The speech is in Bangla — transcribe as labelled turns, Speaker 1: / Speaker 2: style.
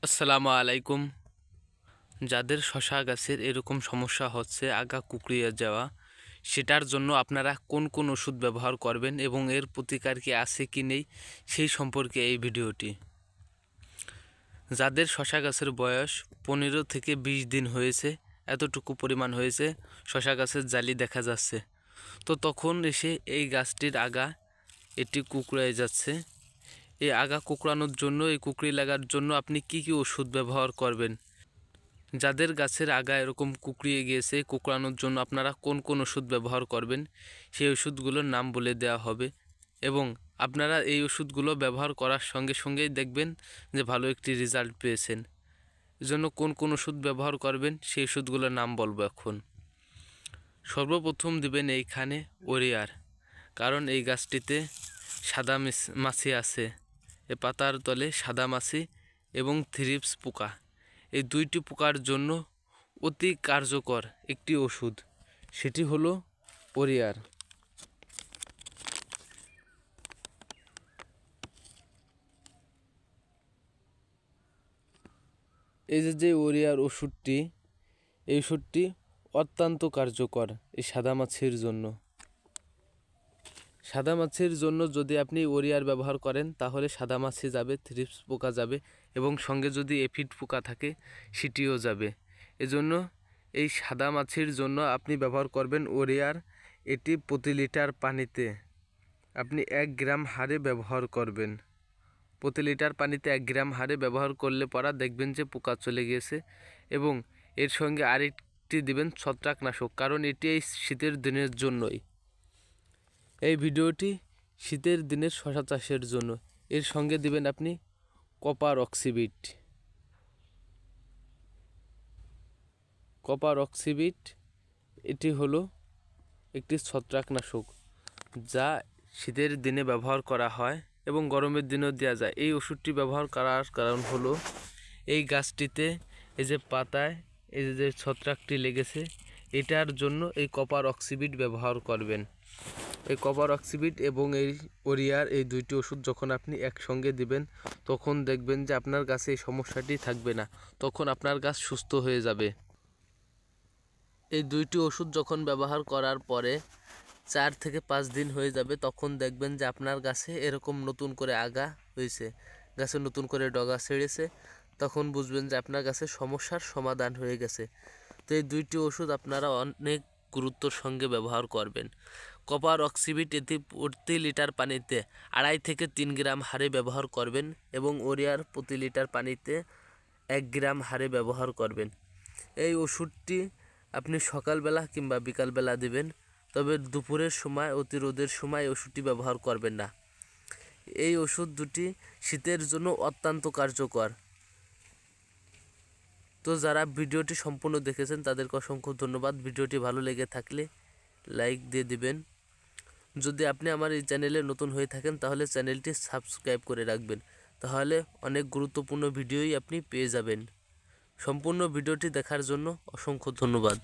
Speaker 1: আসসালামু আলাইকুম। যাদের শশা গাছের এরকম সমস্যা হচ্ছে আগা কুঁকড়িয়ে যাওয়া, সেটার জন্য আপনারা কোন কোন ওষুধ ব্যবহার করবেন এবং এর প্রতিকার কি আছে কি নেই সেই সম্পর্কে এই ভিডিওটি। যাদের শশা গাছের বয়স 15 থেকে 20 দিন হয়েছে, এতটুকু পরিমাণ হয়েছে শশা গাছের জালি দেখা যাচ্ছে, তো তখন এসে এই গাছটির আগা এটি কুঁকড়ে যাচ্ছে। এই আগা কুঁকড়ানোর জন্য, এই কুঁকড়ি লাগার জন্য আপনি কি কি ওষুধ ব্যবহার করবেন, যাদের গাছের আগা এরকম কুঁকড়িয়ে গিয়েছে কুঁকড়ানোর জন্য আপনারা কোন কোন ওষুধ ব্যবহার করবেন সেই ওষুধগুলোর নাম বলে দেওয়া হবে এবং আপনারা এই ওষুধগুলো ব্যবহার করার সঙ্গে সঙ্গেই দেখবেন যে ভালো একটি রেজাল্ট পেয়েছেন। এজন্য কোন কোন ওষুধ ব্যবহার করবেন সেই ওষুধগুলোর নাম বলবো এখন। সর্বপ্রথম দিবেন এইখানে ওরিয়ার, কারণ এই গাছটিতে সাদা মাছি আছে, এ পাতার তলে সাদা মাছি এবং থ্রিপস পোকা, এই দুইটি পোকার জন্য অতি কার্যকর একটি ওষুধ, সেটি হলো ওরিয়ার। এই যে ওরিয়ার ওষুধটি, এই ওষুধটি অত্যন্ত কার্যকর এই সাদা মাছির জন্য। সাদা মাছির জন্য যদি আপনি ওরিয়ার ব্যবহার করেন তাহলে সাদা মাছি যাবে, থ্রিপস পোকা যাবে এবং সঙ্গে যদি এফিড পোকা থাকে সেটিও যাবে। এজন্য এই সাদা মাছির জন্য আপনি ব্যবহার করবেন ওরিয়ার। এটি প্রতি লিটার পানিতে আপনি 1 গ্রাম হারে ব্যবহার করবেন। প্রতি লিটার পানিতে 1 গ্রাম হারে ব্যবহার করলে পরা দেখবেন যে পোকা চলে গিয়েছে। এবং এর সঙ্গে আরেকটি দিবেন ছত্রাকনাশক, কারণ এটি এই শীতের দিনের জন্যই। এই ভিডিওটি শীতের দিনের শশা চাষের জন্য। এর সঙ্গে দিবেন আপনি কপার অক্সিবিট। কপার অক্সিবিট এটি হলো একটি ছত্রাকনাশক যা শীতের দিনে ব্যবহার করা হয় এবং গরমের দিনেও দেওয়া যায়। এই ওষুধটি ব্যবহার করার কারণ হলো এই গাছটিতে এই যে পাতায় এই যে ছত্রাকটি লেগেছে, এটার জন্য এই কপার অক্সিবিট ব্যবহার করবেন। এই কপার অক্সিবিট এবং এই ওরিয়ার, এই দুইটি ওষুধ যখন আপনি একসঙ্গে দিবেন তখন দেখবেন যে আপনার গাছে এই সমস্যাটি থাকবে না, তখন আপনার গাছ সুস্থ হয়ে যাবে। এই দুইটি ওষুধ যখন ব্যবহার করার পরে 4 থেকে 5 দিন হয়ে যাবে, তখন দেখবেন যে আপনার গাছে এরকম নতুন করে আগা হয়েছে, গাছে নতুন করে ডগা ছেড়েছে, তখন বুঝবেন যে আপনার গাছে সমস্যার সমাধান হয়ে গেছে। তো এই দুইটি ওষুধ আপনারা অনেক গুরুত্বর সঙ্গে ব্যবহার করবেন। কপার অক্সিবিট এটি প্রতি লিটার পানিতে 2.5 থেকে 3 গ্রাম হারে ব্যবহার করবেন এবং ওরিয়ার প্রতি লিটার পানিতে 1 গ্রাম হারে ব্যবহার করবেন। এই ওষুধটি আপনি সকালবেলা কিংবা বিকালবেলা দিবেন, তবে দুপুরের সময়, অতি রোদের সময় ওষুধটি ব্যবহার করবেন না। এই ওষুধ দুটি শীতের জন্য অত্যন্ত কার্যকর। তো যারা ভিডিওটি সম্পূর্ণ দেখেছেন তাদেরকে অসংখ্য ধন্যবাদ। ভিডিওটি ভালো লেগে থাকলে লাইক দিয়ে দিবেন। যদি আপনি আমার এই চ্যানেলে নতুন হয়ে থাকেন তাহলে চ্যানেলটি সাবস্ক্রাইব করে রাখবেন, তাহলে অনেক গুরুত্বপূর্ণ ভিডিওই আপনি পেয়ে যাবেন। সম্পূর্ণ ভিডিওটি দেখার জন্য অসংখ্য ধন্যবাদ।